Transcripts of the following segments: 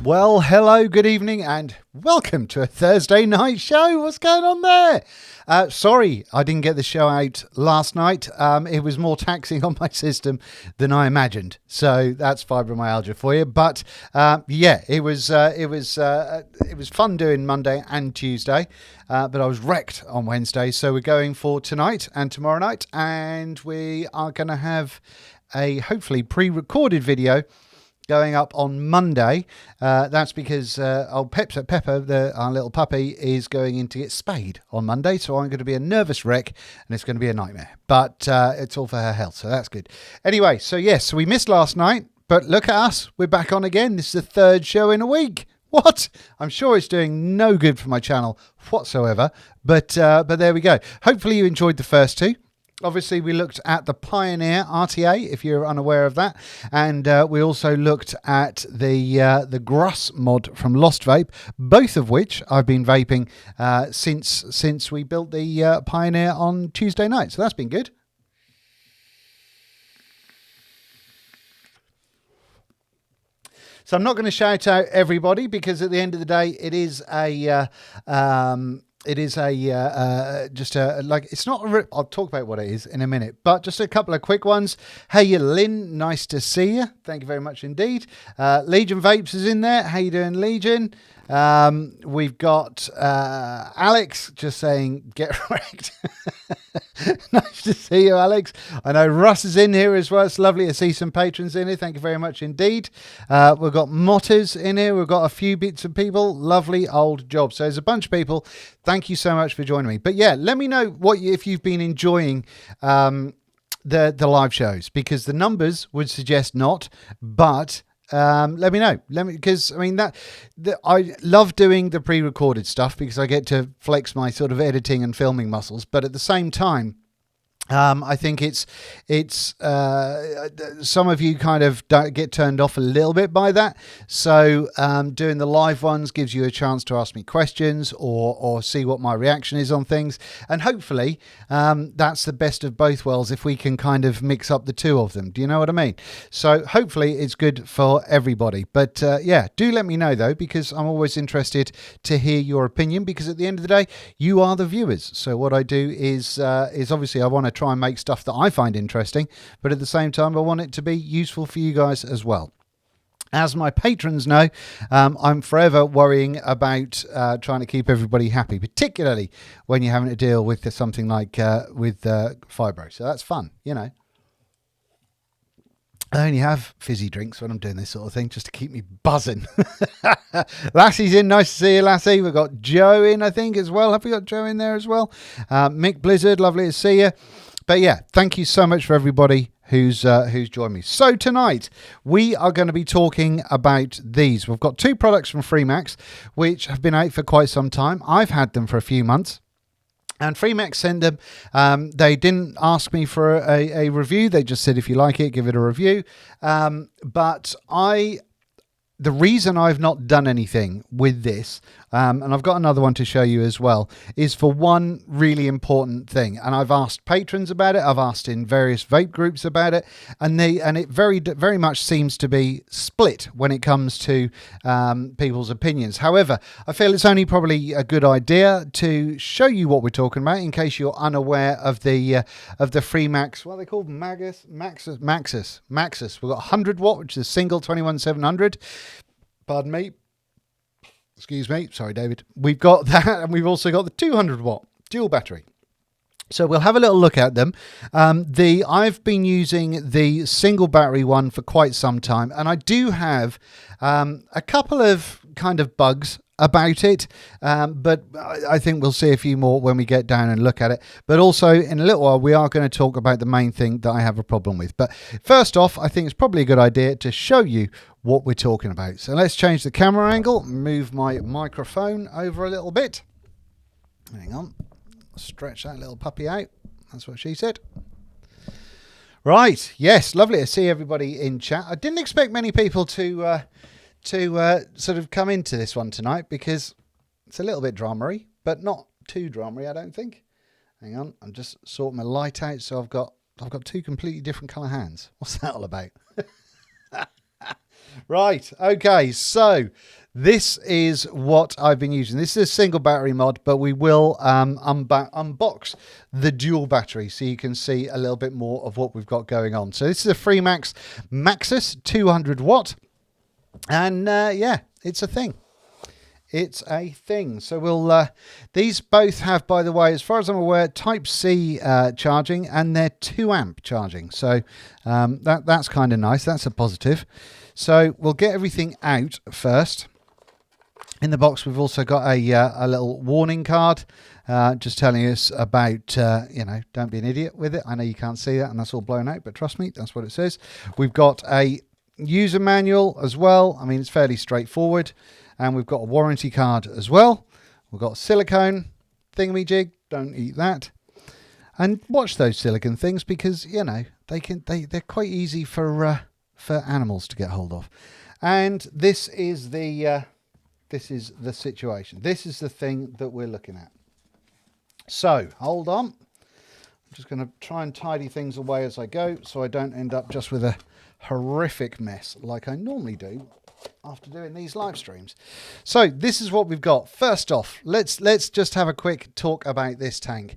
Well, hello, good evening, and welcome to a Thursday night show. What's going on there? Sorry, I didn't get the show out last night. It was more taxing on my system than I imagined. So that's fibromyalgia for you. But yeah, it was fun doing Monday and Tuesday. But I was wrecked on Wednesday. So we're going for tonight and tomorrow night, and we are going to have a hopefully pre-recorded video going up on Monday. That's because old Pepper, our little puppy, is going in to get spayed on Monday. So I'm going to be a nervous wreck and it's going to be a nightmare. But it's all for her health, so that's good. Anyway, so yes, so we missed last night, but look at us. We're back on again. This is the third show in a week. What? I'm sure it's doing no good for my channel whatsoever. But there we go. Hopefully you enjoyed the first two. Obviously, we looked at the Pioneer RTA, if you're unaware of that, and we also looked at the Gruss mod from Lost Vape, both of which I've been vaping since we built the Pioneer on Tuesday night. So that's been good. So I'm not going to shout out everybody because at the end of the day, it is a it's not I'll talk about what it is in a minute, but just a couple of quick ones. Hey, Lynn, nice to see you. Thank you very much indeed. Legion Vapes is in there. How you doing, Legion? We've got Alex just saying get wrecked. Nice to see you, Alex. I know Russ is in here as well. It's lovely to see some patrons in here. Thank you very much indeed. We've got Motters in here. We've got a few bits of people. Lovely old job. So there's a bunch of people. Thank you so much for joining me. But yeah, let me know if you've been enjoying the live shows, because the numbers would suggest not, but let me know. Because I mean I love doing the pre-recorded stuff because I get to flex my sort of editing and filming muscles, but at the same time, I think it's some of you kind of get turned off a little bit by that. So doing the live ones gives you a chance to ask me questions or see what my reaction is on things. And hopefully that's the best of both worlds if we can kind of mix up the two of them. Do you know what I mean? So hopefully it's good for everybody. But yeah, do let me know though, because I'm always interested to hear your opinion, because at the end of the day, you are the viewers. So what I do is obviously I want to try and make stuff that I find interesting, but at the same time I want it to be useful for you guys as well. As my patrons know, I'm forever worrying about trying to keep everybody happy, particularly when you're having to deal with something like with fibro. So that's fun, you know. I only have fizzy drinks when I'm doing this sort of thing, just to keep me buzzing. Lassie's in. Nice to see you, Lassie. We've got Joe in, I think, as well. Have we got Joe in there as well? Mick Blizzard, lovely to see you. But yeah, thank you so much for everybody who's joined me. So tonight we are going to be talking about these. We've got two products from Freemax, which have been out for quite some time. I've had them for a few months. And Freemax sent them. They didn't ask me for a review. They just said, if you like it, give it a review. But the reason I've not done anything with this, and I've got another one to show you as well, is for one really important thing. And I've asked patrons about it. I've asked in various vape groups about it, and it very much seems to be split when it comes to people's opinions. However, I feel it's only probably a good idea to show you what we're talking about in case you're unaware of the Freemax. What are they called? Maxus. We've got 100 watt, which is a single 21700. Pardon me. Excuse me. Sorry, David. We've got that, and we've also got the 200 watt dual battery. So we'll have a little look at them. I've been using the single battery one for quite some time, and I do have a couple of kind of bugs about it, but I think we'll see a few more when we get down and look at it. But also in a little while we are going to talk about the main thing that I have a problem with. But first off, I think it's probably a good idea to show you what we're talking about. So let's change the camera angle, move my microphone over a little bit. Hang on, stretch that little puppy out. That's what she said. Right, yes, lovely to see everybody in chat. I didn't expect many people to sort of come into this one tonight, because it's a little bit dramery, but not too dramery, I don't think. Hang on, I'm just sorting my light out, so I've got two completely different colour hands. What's that all about? Right, okay, so this is what I've been using. This is a single battery mod, but we will unbox the dual battery so you can see a little bit more of what we've got going on. So this is a Freemax Maxus 200 watt, and yeah, it's a thing. It's a thing. So we'll these both have, by the way, as far as I'm aware, Type C charging, and they're 2 amp charging. So that's kind of nice. That's a positive. So we'll get everything out first. In the box, we've also got a little warning card, just telling us about, you know, don't be an idiot with it. I know you can't see that, and that's all blown out, but trust me, that's what it says. We've got a user manual as well. I mean, it's fairly straightforward. And we've got a warranty card as well. We've got silicone thingamajig. Don't eat that. And watch those silicone things, because, you know, they're quite easy for animals to get hold of. And this is the situation. This is the thing that we're looking at. So hold on. I'm just going to try and tidy things away as I go, so I don't end up just with a horrific mess like I normally do after doing these live streams. So this is what we've got. First off, let's just have a quick talk about this tank.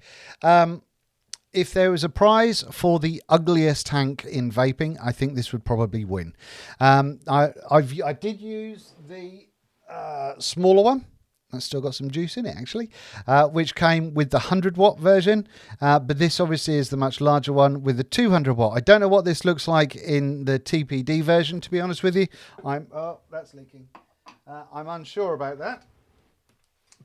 If there was a prize for the ugliest tank in vaping, I think this would probably win. I did use the smaller one. That's still got some juice in it, actually, which came with the 100 watt version. But this obviously is the much larger one with the 200 watt. I don't know what this looks like in the TPD version, to be honest with you. Oh, that's leaking. I'm unsure about that.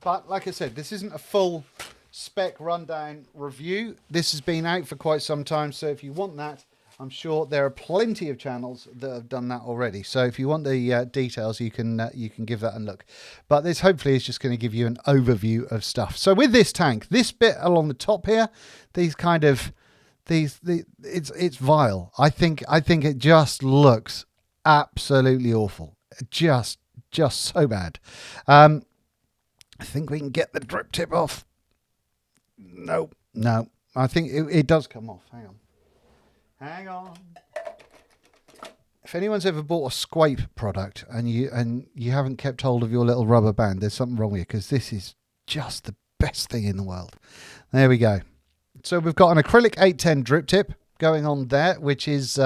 But like I said, this isn't a full spec rundown review. This has been out for quite some time. So if you want that, I'm sure there are plenty of channels that have done that already. So if you want the details, you can give that a look. But this hopefully is just going to give you an overview of stuff. So with this tank, this bit along the top here, it's vile. I think it just looks absolutely awful. Just so bad. I think we can get the drip tip off. No. I think it does come off. Hang on. If anyone's ever bought a Squape product and you haven't kept hold of your little rubber band, there's something wrong with you, because this is just the best thing in the world. There we go. So we've got an acrylic 810 drip tip going on there, which is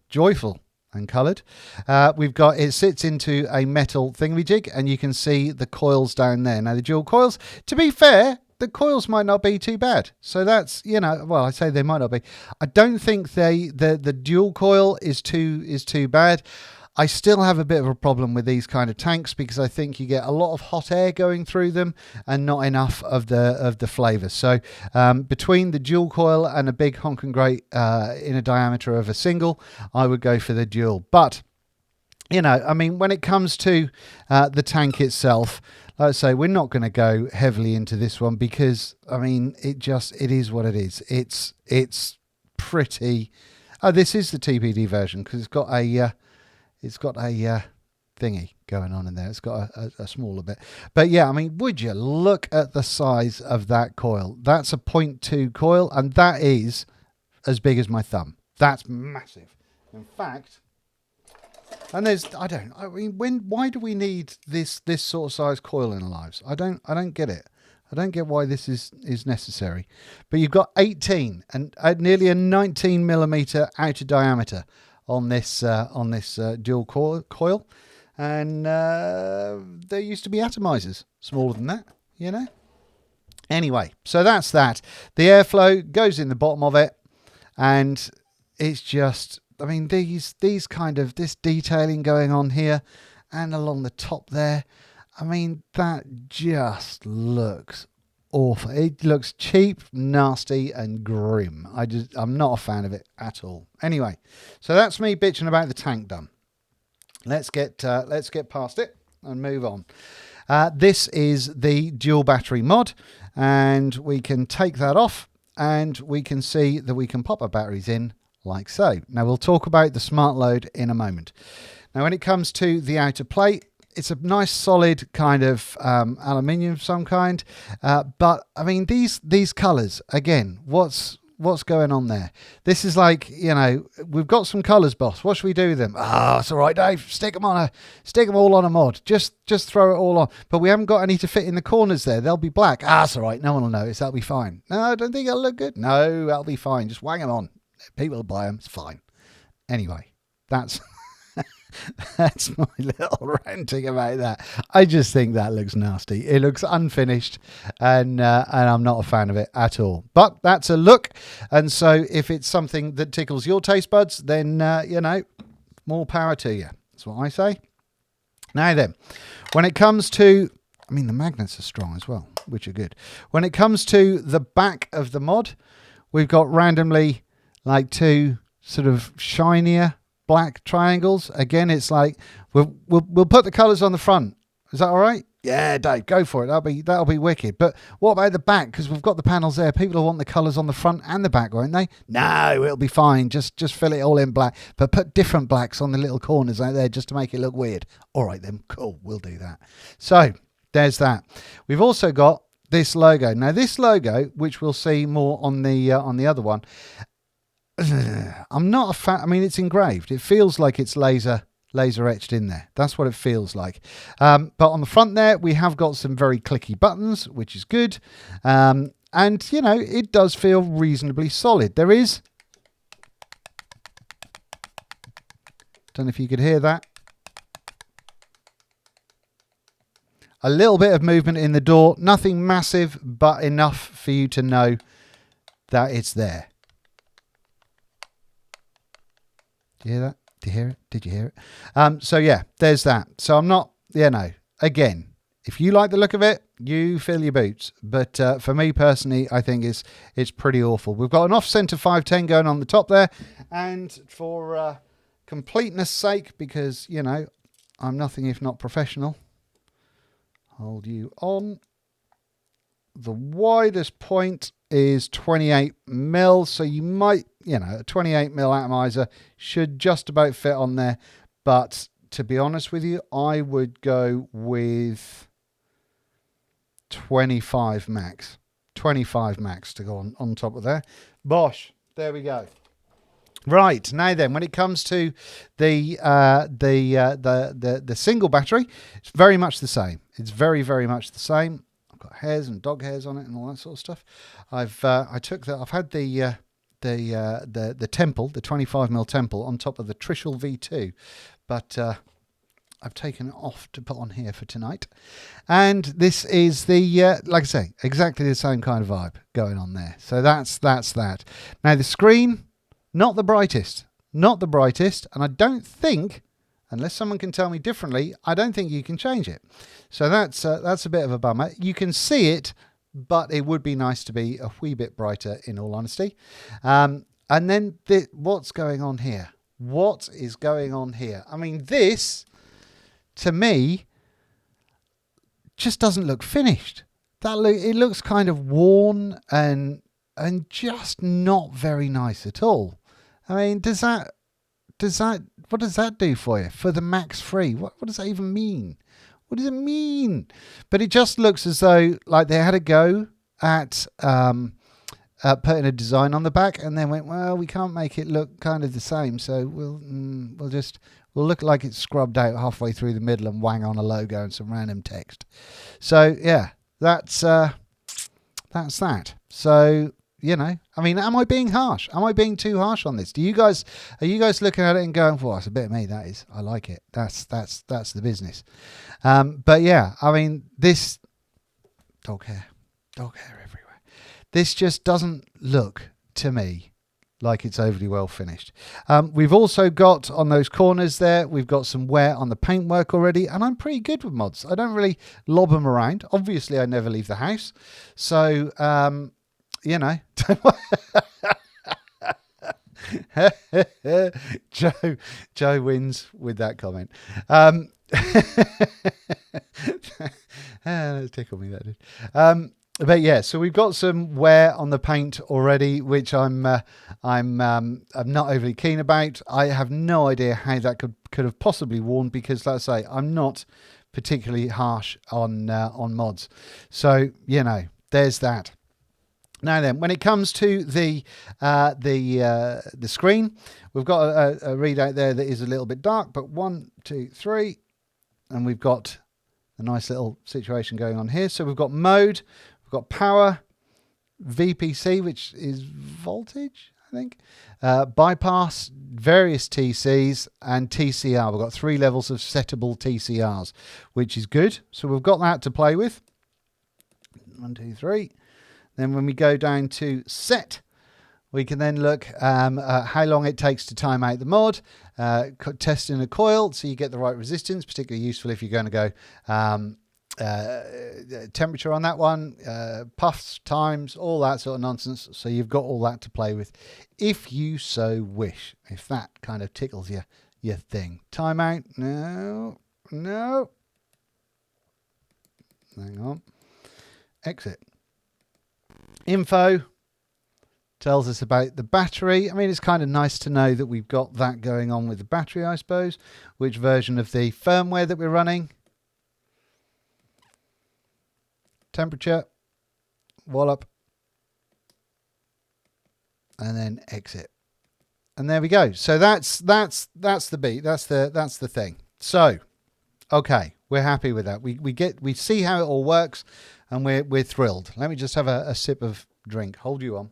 joyful and coloured. It sits into a metal thingamajig, and you can see the coils down there. Now the dual coils, to be fair, the coils might not be too bad. So that's, you know, well, I say they might not be. I don't think the dual coil is too bad. I still have a bit of a problem with these kind of tanks, because I think you get a lot of hot air going through them and not enough of the flavour. So between the dual coil and a big honking great in a diameter of a single, I would go for the dual. But, you know, I mean, when it comes to the tank itself, like I say, we're not going to go heavily into this one, because, I mean, it is what it is. It's pretty. Oh, this is the TPD version, because it's got a thingy going on in there. It's got a smaller bit. But yeah, I mean, would you look at the size of that coil? That's a 0.2 coil, and that is as big as my thumb. That's massive. In fact. And why do we need this sort of size coil in our lives? I don't get it. I don't get why this is necessary. But you've got 18 and nearly a 19 millimeter outer diameter on this dual coil, and there used to be atomizers smaller than that, you know. Anyway, so that's that. The airflow goes in the bottom of it, and it's just. I mean, this detailing going on here and along the top there, I mean, that just looks awful. It looks cheap, nasty, and grim. I'm not a fan of it at all. Anyway, so that's me bitching about the tank done. Let's get past it and move on. This is the dual battery mod, and we can take that off, and we can see that we can pop our batteries in like so. Now we'll talk about the Smartload in a moment. Now when it comes to the outer plate, it's a nice solid kind of aluminium of some kind, but I mean these colours again. What's what's going on there? This is like, we've got some colours, boss. What should we do with them? It's all right, Dave. Stick them all on a mod. Just throw it all on. But we haven't got any to fit in the corners there. They'll be black. It's all right. No one will notice. That'll be fine. No, I don't think it'll look good. No, that'll be fine. Just wang them on. People will buy them. It's fine. Anyway, that's that's my little ranting about that. I just think that looks nasty. It looks unfinished, and I'm not a fan of it at all. But that's a look, and so if it's something that tickles your taste buds, then more power to you. That's what I say. Now then, when it comes to, the magnets are strong as well, which are good. When it comes to the back of the mod, we've got randomly like two sort of shinier black triangles. Again, it's like we'll put the colours on the front. Is that all right? Yeah, Dave, go for it. That'll be wicked. But what about the back? Because we've got the panels there. People will want the colours on the front and the back, won't they? No, it'll be fine. Just fill it all in black, but put different blacks on the little corners out there just to make it look weird. All right then, cool. We'll do that. So there's that. We've also got this logo. Now this logo, which we'll see more on the other one. I'm not a fan. It's engraved. It feels like it's laser etched in there. That's what it feels like. But on the front there, we have got some very clicky buttons, which is good. And, it does feel reasonably solid. There is, don't know if you could hear that, a little bit of movement in the door. Nothing massive, but enough for you to know that it's there. Do you hear that? Do you hear it? Did you hear it? So yeah, there's that. So I'm not, again, if you like the look of it, you fill your boots. But for me personally, I think it's pretty awful. We've got an off-center 510 going on the top there. And for completeness sake, because, I'm nothing if not professional, hold you on. The widest point is 28 mil, so you might, a 28 mil atomizer should just about fit on there. But to be honest with you, I would go with 25 max. 25 max to go on top of there. Bosh, there we go. Right, now then, when it comes to the single battery, it's very much the same. It's very, very much the same. Got hairs and dog hairs on it and all that sort of stuff. I've had the temple, the 25mm temple on top of the Trishul V2, but I've taken it off to put on here for tonight. And this is the like I say, exactly the same kind of vibe going on there. So that's that. Now the screen, not the brightest, and I don't think, unless someone can tell me differently, I don't think you can change it. So that's a bit of a bummer. You can see it, but it would be nice to be a wee bit brighter, in all honesty. And then what's going on here? What is going on here? This, to me, just doesn't look finished. It looks kind of worn and just not very nice at all. What does that do for you? For the Max Free? What does that even mean? What does it mean? But it just looks as though like they had a go at putting a design on the back and then went, well, we can't make it look kind of the same, so we'll look like it's scrubbed out halfway through the middle and wang on a logo and some random text. So yeah, that's that. So am I being harsh? Am I being too harsh on this? Are you guys looking at it and going, "Well, that's a bit of me. That is. I like it. That's the business." But yeah, this dog hair everywhere. This just doesn't look to me like it's overly well finished. We've also got on those corners there, we've got some wear on the paintwork already, and I'm pretty good with mods. I don't really lob them around. Obviously, I never leave the house, so. Joe wins with that comment. That tickled me, that did. But yeah, so we've got some wear on the paint already, which I'm not overly keen about. I have no idea how that could have possibly worn, because, like I say, I'm not particularly harsh on mods. So there's that. Now then, when it comes to the screen, we've got a readout there that is a little bit dark, but 1, 2, 3, and we've got a nice little situation going on here. So we've got mode, we've got power, VPC, which is voltage, I think, bypass, various TCs, and TCR. We've got 3 levels of settable TCRs, which is good. So we've got that to play with. 1, 2, 3. Then when we go down to set, we can then look at how long it takes to time out the mod, testing a coil so you get the right resistance, particularly useful if you're going to go temperature on that one, puffs, times, all that sort of nonsense. So you've got all that to play with if you so wish, if that kind of tickles your thing. Timeout, no. Hang on. Exit. Info tells us about the battery. I mean, it's kind of nice to know that we've got that going on with the battery, I suppose. Which version of the firmware that we're running. Temperature. Wallop. And then exit. And there we go. So that's the beat. That's the thing. So, okay, we're happy with that. We see how it all works, and we're thrilled. Let me just have a sip of drink. Hold you on.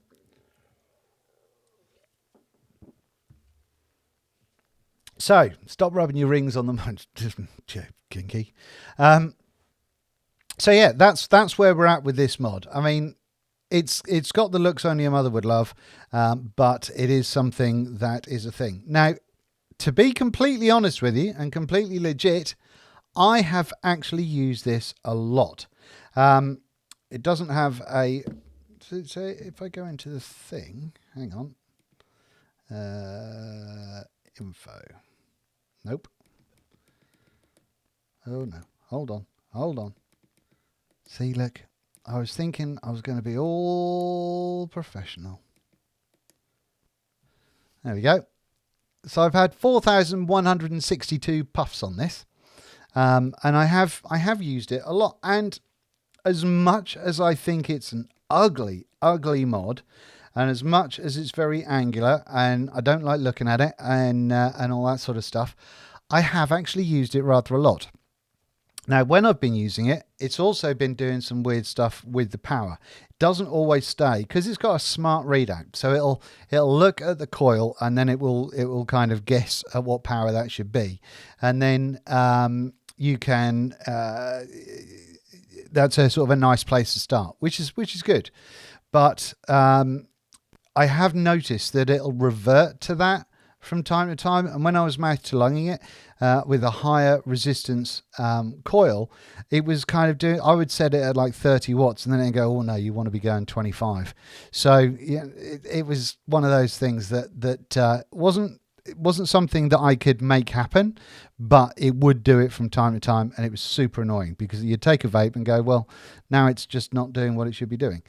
So, stop rubbing your rings on them. Just kinky. So yeah, that's where we're at with this mod. I mean, it's got the looks only a mother would love, but it is something that is a thing. Now, to be completely honest with you and completely legit, I have actually used this a lot. It doesn't have a... So if I go into the thing, hang on. Info. Nope. Oh no. Hold on. See, look. I was thinking I was going to be all professional. There we go. So I've had 4,162 puffs on this. And I have used it a lot. And as much as I think it's an ugly mod, and as much as it's very angular and I don't like looking at it and all that sort of stuff, I have actually used it rather a lot. Now, when I've been using it, it's also been doing some weird stuff with the power. It doesn't always stay because it's got a smart readout. So it'll look at the coil and then it will kind of guess at what power that should be. And then you can that's a sort of a nice place to start, which is good. But I have noticed that it'll revert to that from time to time, and when I was mouth to lunging it with a higher resistance coil, it was kind of doing, I would set it at like 30 watts and then it'd go, oh no, you want to be going 25. So yeah, it was one of those things that wasn't something that I could make happen, but it would do it from time to time, and it was super annoying because you'd take a vape and go, well, now it's just not doing what it should be doing.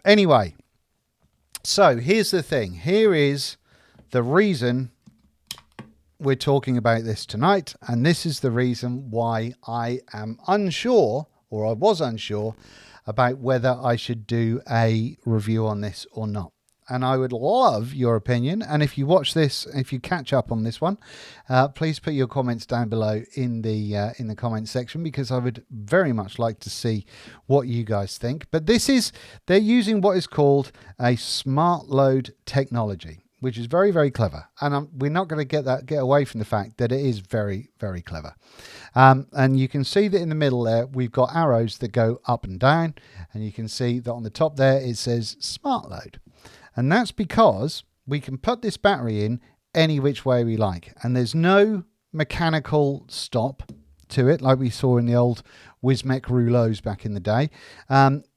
Anyway, so here's the thing. Here is the reason we're talking about this tonight, and this is the reason why I am unsure, or I was unsure, about whether I should do a review on this or not. And I would love your opinion. And if you watch this, if you catch up on this one, please put your comments down below in the comments section, because I would very much like to see what you guys think. But they're using what is called a Smartload technology, which is very, very clever. And we're not going to get away from the fact that it is very, very clever. And you can see that in the middle there, we've got arrows that go up and down. And you can see that on the top there, it says Smartload. And that's because we can put this battery in any which way we like. And there's no mechanical stop to it like we saw in the old Wismec rouleaus back in the day.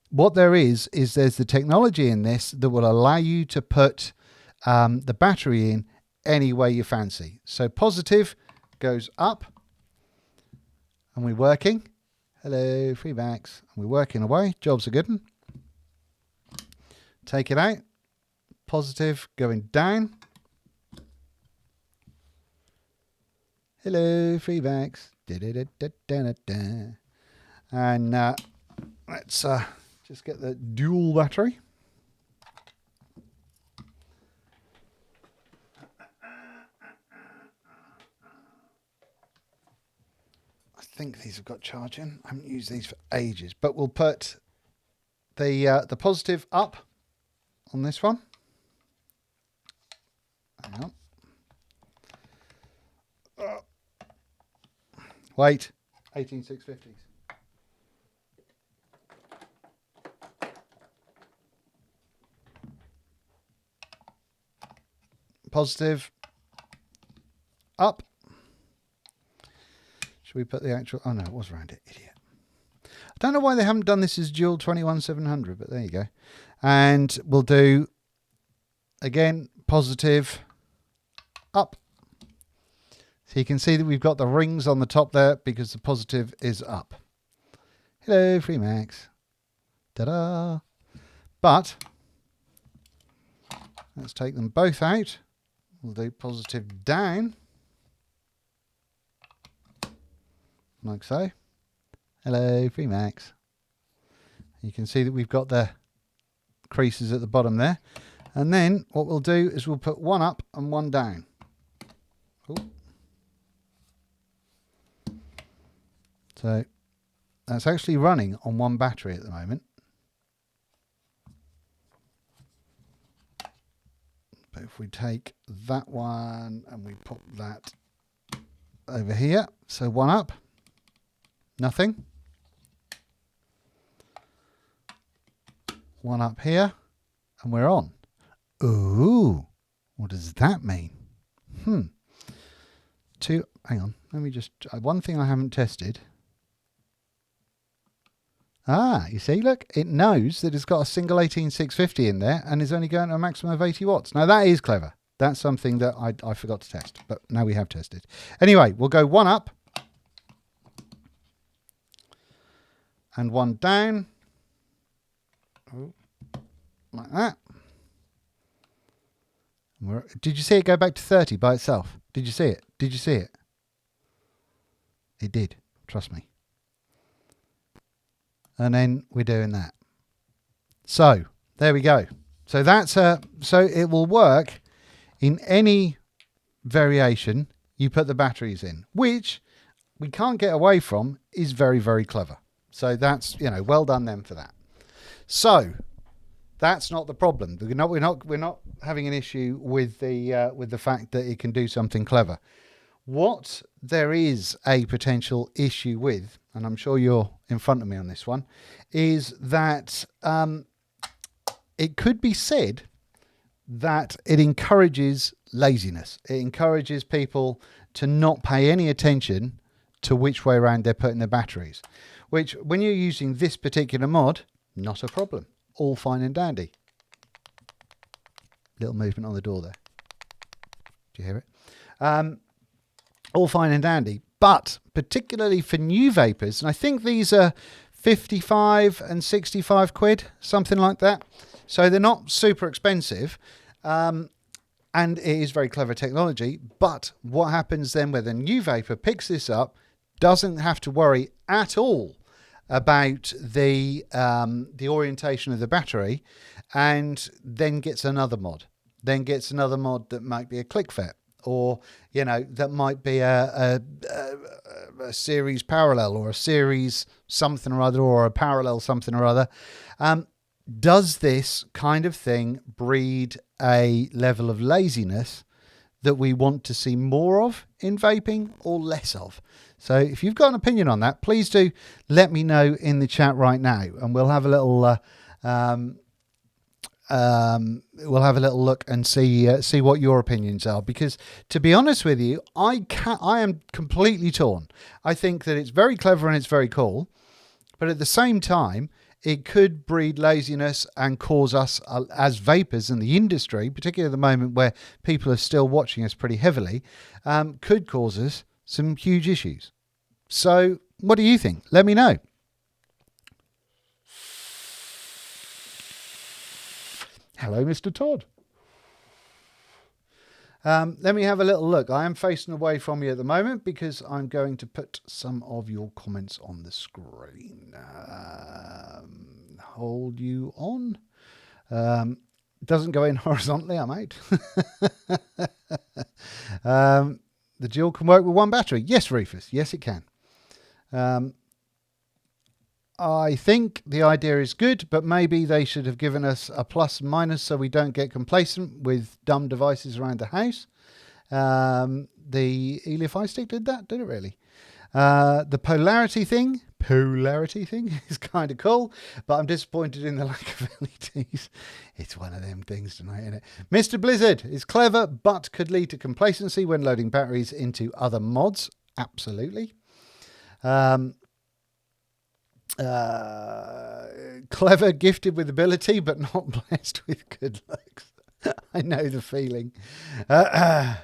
What there is there's the technology in this that will allow you to put the battery in any way you fancy. So positive goes up and we're working. Hello, Freemax. And we're working away. Job's a good one. Take it out. Positive going down. Hello, Freemax. And let's just get the dual battery. think these have got charging. I haven't used these for ages, but we'll put the positive up on this one. Hang on. Wait, 18650s. Positive up. Should we put the actual... Oh, no, it was around it. Idiot. I don't know why they haven't done this as dual 21700, but there you go. And we'll do, again, positive up. So you can see that we've got the rings on the top there because the positive is up. Hello, Freemax. Ta-da! But let's take them both out. We'll do positive down. Like so. Hello, Freemax. You can see that we've got the creases at the bottom there. And then what we'll do is we'll put one up and one down. Ooh. So that's actually running on one battery at the moment. But if we take that one and we put that over here, so one up, nothing. One up here, and we're on. Ooh, what does that mean? Two, hang on, let me just, one thing I haven't tested. Ah, you see, look, it knows that it's got a single 18650 in there and is only going to a maximum of 80 watts. Now, that is clever. That's something that I forgot to test, but now we have tested. Anyway, we'll go one up and one down. Oh, like that. Did you see it go back to 30 by itself? Did you see it? Did you see it? It did. Trust me. And then we're doing that. So there we go. So that's so it will work in any variation you put the batteries in, which we can't get away from is very, very clever. So that's, you know, well done them for that. So that's not the problem. We're not having an issue with the fact that it can do something clever. What there is a potential issue with, and I'm sure you're in front of me on this one, is that it could be said that it encourages laziness. It encourages people to not pay any attention to which way around they're putting their batteries, which when you're using this particular mod, not a problem. All fine and dandy. Little movement on the door there. Do you hear it? All fine and dandy, but particularly for new vapors, and I think these are 55 and 65 quid, something like that. So they're not super expensive, and it is very clever technology. But what happens then when the new vapor picks this up, doesn't have to worry at all about the orientation of the battery, and then gets another mod. Then gets another mod that might be a click fet, or, you know, that might be a series parallel, or a series something or other, or a parallel something or other. Does this kind of thing breed a level of laziness that we want to see more of in vaping or less of? So if you've got an opinion on that, please do let me know in the chat right now, and we'll have a little look and see what your opinions are. Because to be honest with you, I am completely torn. I think that it's very clever and it's very cool, but at the same time, it could breed laziness and cause us as vapors in the industry, particularly at the moment where people are still watching us pretty heavily, could cause us some huge issues. So what do you think? Let me know. Hello, Mr. Todd. Let me have a little look. I am facing away from you at the moment because I'm going to put some of your comments on the screen. Hold you on. Doesn't go in horizontally, I'm out. The dual can work with one battery. Yes, Rufus. Yes, it can. I think the idea is good, but maybe they should have given us a plus and minus so we don't get complacent with dumb devices around the house. The Elify stick did that, did it really? The polarity thing is kind of cool, but I'm disappointed in the lack of LEDs. It's one of them things tonight, isn't it? Mr. Blizzard is clever, but could lead to complacency when loading batteries into other mods. Absolutely. Clever, gifted with ability, but not blessed with good looks. I know the feeling. What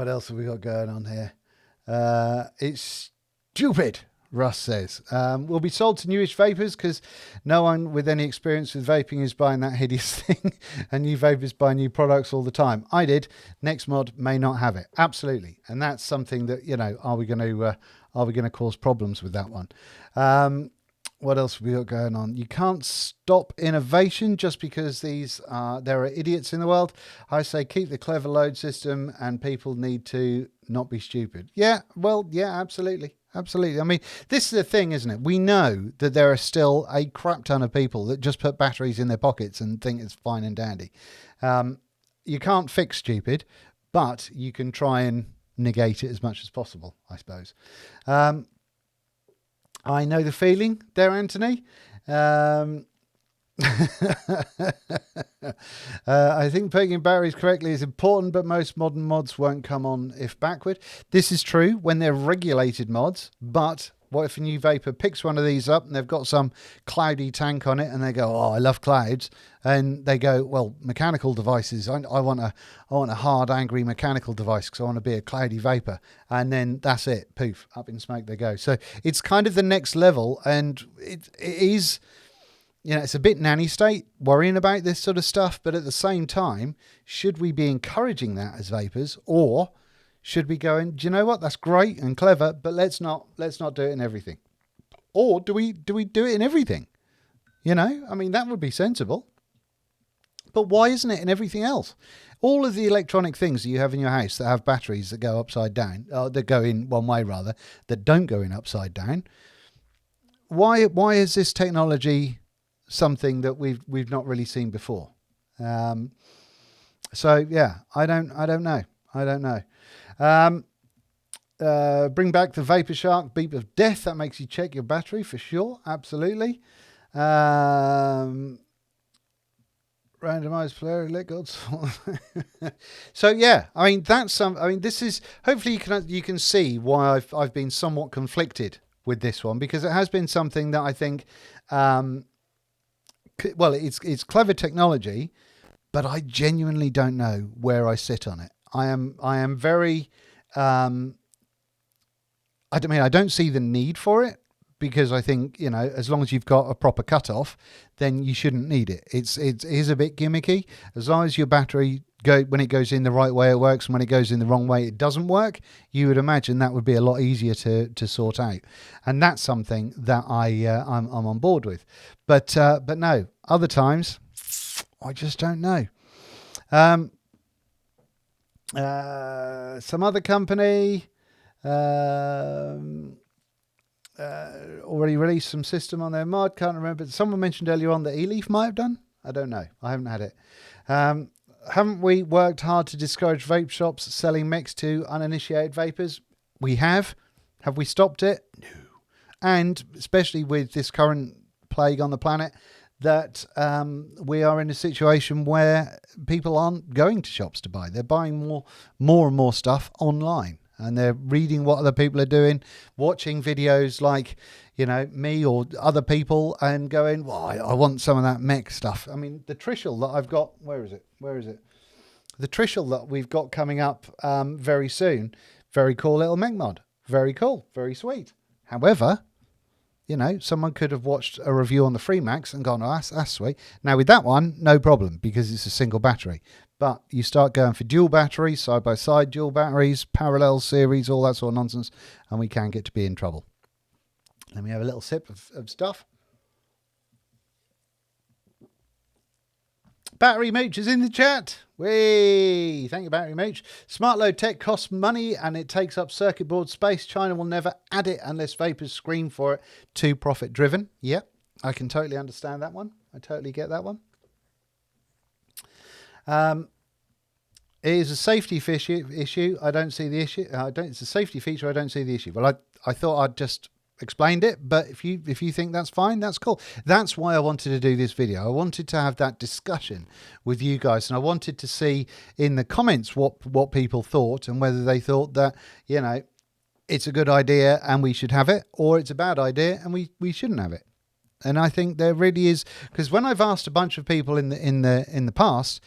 else have we got going on here? It's stupid, Russ says. Will be sold to newish vapors because no one with any experience with vaping is buying that hideous thing, and new vapors buy new products all the time. I did. Next mod may not have it. Absolutely, and that's something that, you know, are we going to cause problems with that one? What else have we got going on? You can't stop innovation just because there are idiots in the world. I say keep the clever load system, and people need to not be stupid. Yeah, well, yeah, absolutely. Absolutely. I mean, this is the thing, isn't it? We know that there are still a crap ton of people that just put batteries in their pockets and think it's fine and dandy. You can't fix stupid, but you can try and negate it as much as possible, I suppose. I know the feeling there, Anthony. I think putting batteries correctly is important, but most modern mods won't come on if backward. This is true when they're regulated mods, but what if a new vapor picks one of these up and they've got some cloudy tank on it and they go, oh, I love clouds, and they go, well, mechanical devices, I want a hard, angry mechanical device because I want to be a cloudy vapor, and then that's it, poof, up in smoke they go. So it's kind of the next level, and it is, you know, it's a bit nanny state worrying about this sort of stuff, but at the same time, should we be encouraging that as vapors, or should we go, do you know what, that's great and clever, but let's not do it in everything? Or do we do it in everything? You know, I mean, that would be sensible. But why isn't it in everything else? All of the electronic things that you have in your house that have batteries that go upside down, that go in one way rather, that don't go in upside down. Why is this technology something that we've not really seen before? So yeah, I don't know. Bring back the Vapor Shark beep of death. That makes you check your battery for sure. Absolutely. Randomized player, let God. So yeah, I mean this is, hopefully you can see why I've been somewhat conflicted with this one, because it has been something that I think, well, it's clever technology, but I genuinely don't know where I sit on it. I am very, I don't see the need for it, because I think, you know, as long as you've got a proper cutoff, then you shouldn't need it. It is a bit gimmicky. As long as your battery when it goes in the right way, it works, and when it goes in the wrong way, it doesn't work. You would imagine that would be a lot easier to sort out, and that's something that I'm on board with. But no, other times I just don't know. Some other company already released some system on their mod. Can't remember. Someone mentioned earlier on that eLeaf might have done. I don't know. I haven't had it. Haven't we worked hard to discourage vape shops selling mix to uninitiated vapors? We have. Have we stopped it? No. And especially with this current plague on the planet, that we are in a situation where people aren't going to shops to buy. They're buying more and more stuff online, and they're reading what other people are doing, watching videos like, you know, me or other people, and going, well, I want some of that mech stuff. I mean, the Trishul that I've got, where is it? The Trishul that we've got coming up very soon, very cool little mech mod. Very cool, very sweet. However, you know, someone could have watched a review on the Freemax and gone, oh, that's sweet. Now with that one, no problem, because it's a single battery. But you start going for dual batteries, side-by-side dual batteries, parallel series, all that sort of nonsense, and we can get to be in trouble. Let me have a little sip of stuff. Battery Mooch is in the chat. Whee! Thank you, Battery Mooch. Smartload tech costs money and it takes up circuit board space. China will never add it unless vapors scream for it. Too profit driven. Yep, I can totally understand that one. I totally get that one. It is a safety issue. I don't see the issue. It's a safety feature. I don't see the issue. Well, I thought I'd just explained it, but if you think that's fine, that's cool. That's why I wanted to do this video. I wanted to have that discussion with you guys, and I wanted to see in the comments what people thought and whether they thought that, you know, it's a good idea and we should have it, or it's a bad idea and we shouldn't have it. And I think there really is, because when I've asked a bunch of people in the past,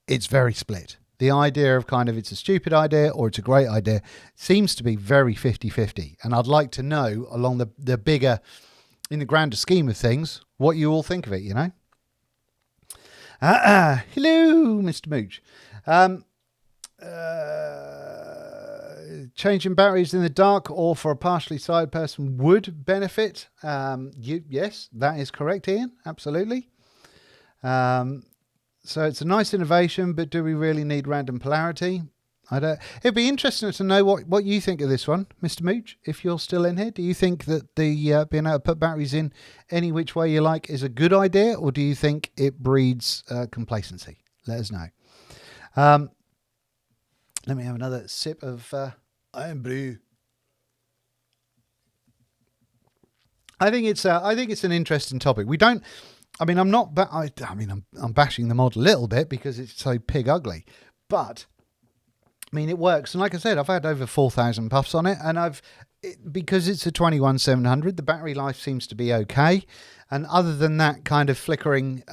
it's very split. The idea of kind of it's a stupid idea or it's a great idea seems to be very 50-50. And I'd like to know along the bigger, in the grander scheme of things, what you all think of it, you know. Hello, Mr. Mooch. Changing batteries in the dark or for a partially sighted person would benefit. Yes, that is correct, Ian. Absolutely. So it's a nice innovation, but do we really need random polarity? I don't. It'd be interesting to know what you think of this one, Mr. Mooch, if you're still in here. Do you think that the being able to put batteries in any which way you like is a good idea, or do you think it breeds complacency? Let us know. Let me have another sip of iron brew. I think it's an interesting topic. We don't. I mean, I'm not. I'm bashing the mod a little bit because it's so pig ugly, but I mean, it works. And like I said, I've had over 4,000 puffs on it, and because it's a 21700, the battery life seems to be okay. And other than that kind of flickering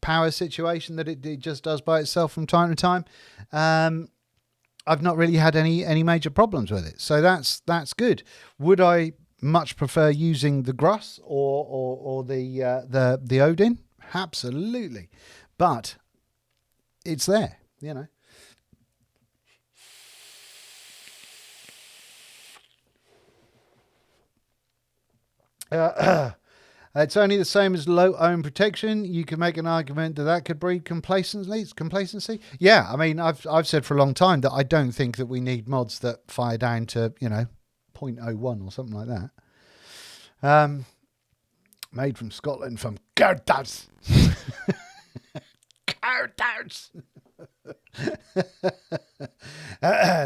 power situation that it just does by itself from time to time, I've not really had any major problems with it. So that's good. Would I much prefer using the Gruss or the Odin? Absolutely, but it's there, you know. It's only the same as low ohm protection. You can make an argument that could breed complacency. Yeah, I mean, I've said for a long time that I don't think that we need mods that fire down to, you know, 0.01 or something like that. Made from Scotland, from Goudars. Goudars.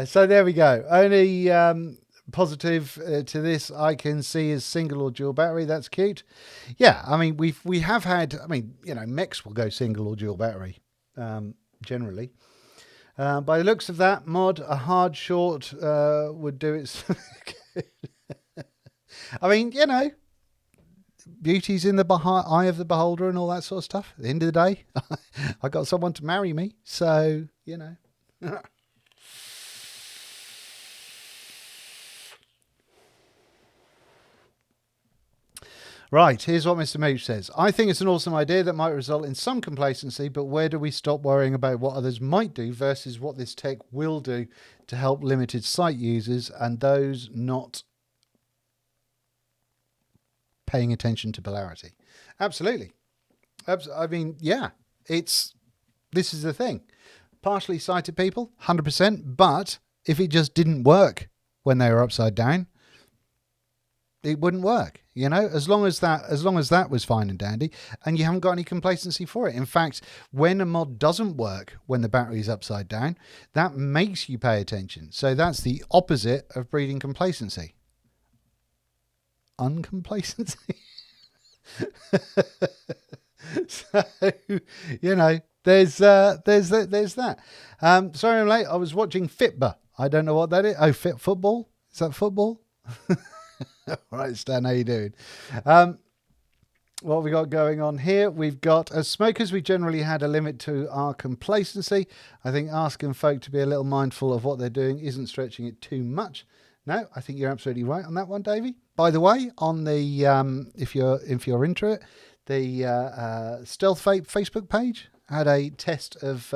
So there we go. Only positive to this I can see is single or dual battery. That's cute. Yeah, I mean, we have had, I mean, you know, mechs will go single or dual battery generally. By the looks of that mod, a hard short would do it. I mean, you know, beauty's in the eye of the beholder and all that sort of stuff. At the end of the day, I got someone to marry me, so, you know. Right, here's what Mr. Mooch says. I think it's an awesome idea that might result in some complacency, but where do we stop worrying about what others might do versus what this tech will do to help limited sight users and those not paying attention to polarity? Absolutely. I mean, yeah, this is the thing. Partially sighted people, 100%, but if it just didn't work when they were upside down, it wouldn't work, you know, as long as that was fine and dandy and you haven't got any complacency for it. In fact, when a mod doesn't work when the battery is upside down, that makes you pay attention. So that's the opposite of breeding complacency. Uncomplacency. So, you know, there's that. Sorry I'm late. I was watching Fitba. I don't know what that is. Oh, Fit Football? Is that football? All right, Stan, how you doing? What have we got going on here? We've got, as smokers, we generally had a limit to our complacency. I think asking folk to be a little mindful of what they're doing isn't stretching it too much. No, I think you're absolutely right on that one, Davey. By the way, on the if you're into it, the Stealth Vape Facebook page had a test of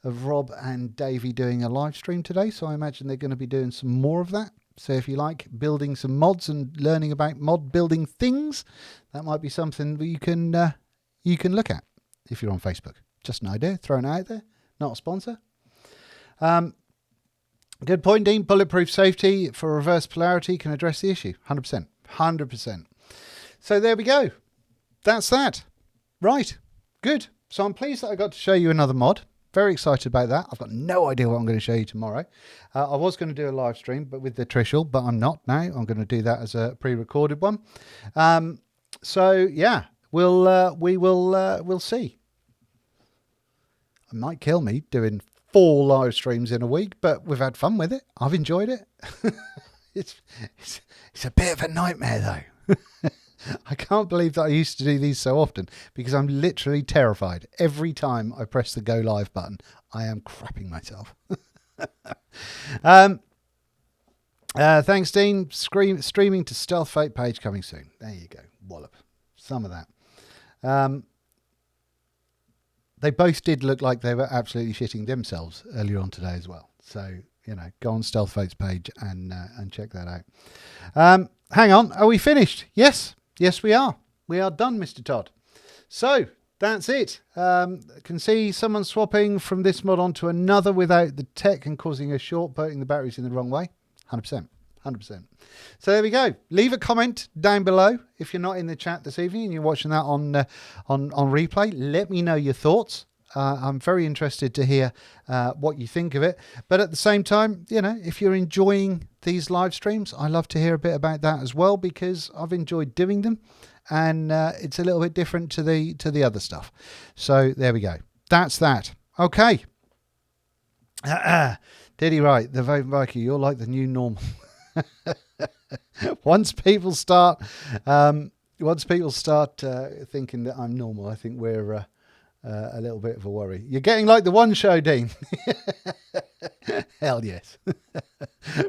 Rob and Davey doing a live stream today, so I imagine they're going to be doing some more of that. So if you like building some mods and learning about mod building things, that might be something that you can look at if you're on Facebook. Just an idea, thrown out there. Not a sponsor. Good point, Dean. Bulletproof safety for reverse polarity can address the issue. 100%. 100%. So there we go. That's that. Right. Good. So I'm pleased that I got to show you another mod. Very excited about that. I've got no idea what I'm going to show you tomorrow. I was going to do a live stream, but with the Trishul, but I'm not now. I'm going to do that as a pre-recorded one. So yeah, we'll see. It might kill me doing 4 live streams in a week, but we've had fun with it. I've enjoyed it. It's a bit of a nightmare though. I can't believe that I used to do these so often because I'm literally terrified. Every time I press the go live button, I am crapping myself. Thanks, Dean. Streaming to Stealth Fate page coming soon. There you go. Wallop. Some of that. They both did look like they were absolutely shitting themselves earlier on today as well. So, you know, go on Stealth Fate's page and check that out. Hang on. Are we finished? Yes. Yes, we are. We are done, Mr. Todd. So that's it. Can see someone swapping from this mod onto another without the tech and causing a short, putting the batteries in the wrong way. 100%. 100%. So there we go. Leave a comment down below if you're not in the chat this evening and you're watching that on replay. Let me know your thoughts. I'm very interested to hear what you think of it. But at the same time, you know, if you're enjoying these live streams, I love to hear a bit about that as well because I've enjoyed doing them, and it's a little bit different to the other stuff. So there we go. That's that. Okay. Did he right? The vote Viking, you're like the new normal. Once people start thinking that I'm normal, I think we're a little bit of a worry. You're getting like the one show, Dean. Hell yes.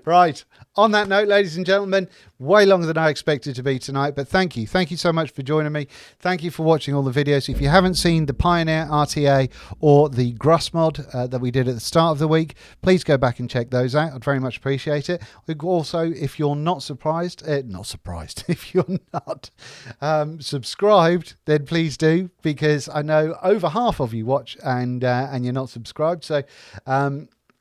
Right. On that note, ladies and gentlemen, way longer than I expected to be tonight, but thank you. Thank you so much for joining me. Thank you for watching all the videos. If you haven't seen the Pioneer RTA or the Gruss mod that we did at the start of the week, please go back and check those out. I'd very much appreciate it. Also, if you're not if you're not subscribed, then please do, because I know over half of you watch and you're not subscribed. So,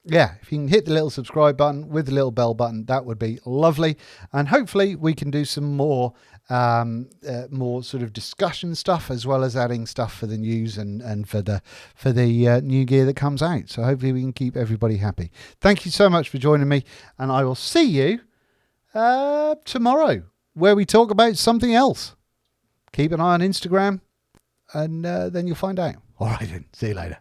yeah, if you can hit the little subscribe button with the little bell button, that would be lovely. And hopefully we can do some more sort of discussion stuff, as well as adding stuff for the news and for the new gear that comes out. So hopefully we can keep everybody happy. Thank you so much for joining me, and I will see you tomorrow, where we talk about something else. Keep an eye on Instagram, and then you'll find out. All right then, see you later.